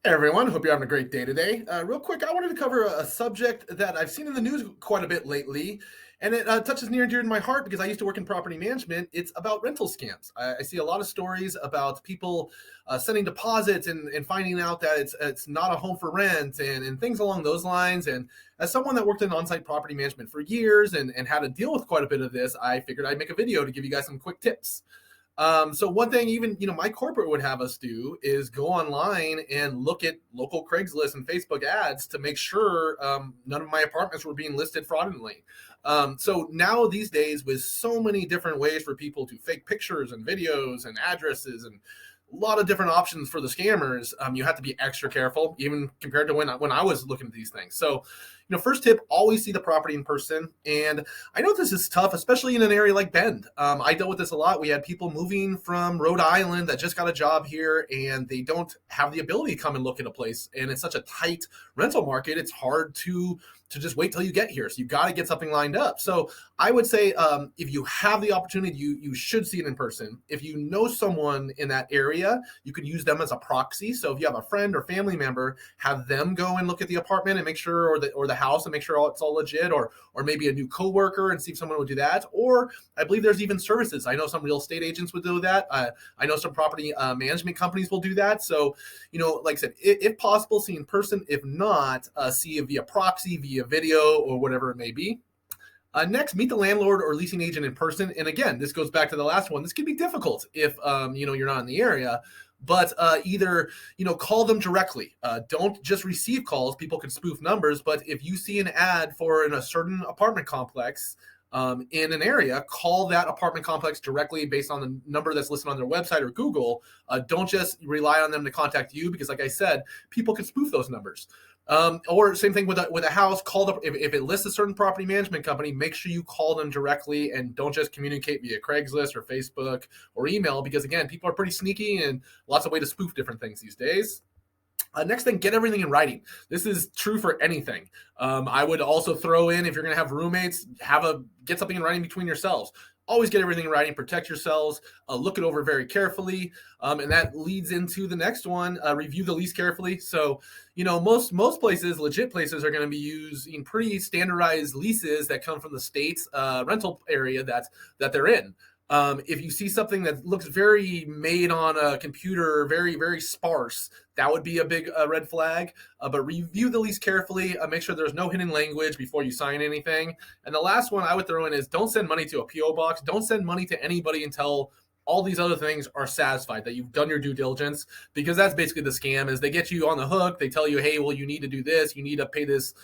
Hey everyone, hope you're having a great day today. Real quick, I wanted to cover a subject that I've seen in the news quite a bit lately, and it touches near and dear to my heart because I used to work in property management. It's about rental scams. I see a lot of stories about people sending deposits and finding out that it's not a home for rent and things along those lines. And as someone that worked in on-site property management for years and had to deal with quite a bit of this, I figured I'd make a video to give you guys some quick tips. So one thing even, my corporate would have us do is go online and look at local Craigslist and Facebook ads to make sure none of my apartments were being listed fraudulently. So now these days with so many different ways for people to fake pictures and videos and addresses and a lot of different options for the scammers, you have to be extra careful, even compared to when I was looking at these things. So, first tip, always see the property in person. And I know this is tough, especially in an area like Bend. I dealt with this a lot. We had people moving from Rhode Island that just got a job here, and they don't have the ability to come and look at a place. And it's such a tight rental market, it's hard to just wait till you get here. So you got to get something lined up. So I would say if you have the opportunity, you should see it in person. If you know someone in that area, you could use them as a proxy. So if you have a friend or family member, have them go and look at the apartment and make sure, or the house and make sure it's all legit, or maybe a new coworker and see if someone would do that. Or I believe there's even services. I know some real estate agents would do that. I know some property management companies will do that. So, like I said, if possible, see in person. If not, see it via proxy, via video, or whatever it may be. Next, meet the landlord or leasing agent in person. And again, this goes back to the last one. This can be difficult if you're not in the area, but either call them directly. Don't just receive calls. People can spoof numbers. But if you see an ad for a certain apartment complex in an area, call that apartment complex directly based on the number that's listed on their website or Google. Don't just rely on them to contact you because, like I said, people can spoof those numbers. Or same thing with a house. Call up if it lists a certain property management company. Make sure you call them directly and don't just communicate via Craigslist or Facebook or email because again, people are pretty sneaky and lots of ways to spoof different things these days. Next thing, get everything in writing. This is true for anything. I would also throw in if you're going to have roommates, get something in writing between yourselves. Always get everything in writing, protect yourselves, look it over very carefully. And that leads into the next one, review the lease carefully. So, most places, legit places are going to be using pretty standardized leases that come from the state's rental area that they're in. If you see something that looks very made on a computer, very, very sparse, that would be a big red flag. But review the lease carefully. Make sure there's no hidden language before you sign anything. And the last one I would throw in is don't send money to a P.O. box. Don't send money to anybody until all these other things are satisfied, that you've done your due diligence, because that's basically the scam is they get you on the hook. They tell you, hey, well, you need to do this. You need to pay this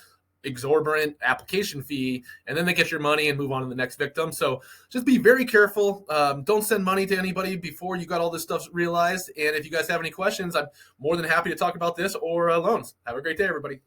exorbitant application fee, and then they get your money and move on to the next victim. So just be very careful. Don't send money to anybody before you got all this stuff realized. And if you guys have any questions, I'm more than happy to talk about this or loans. Have a great day, everybody.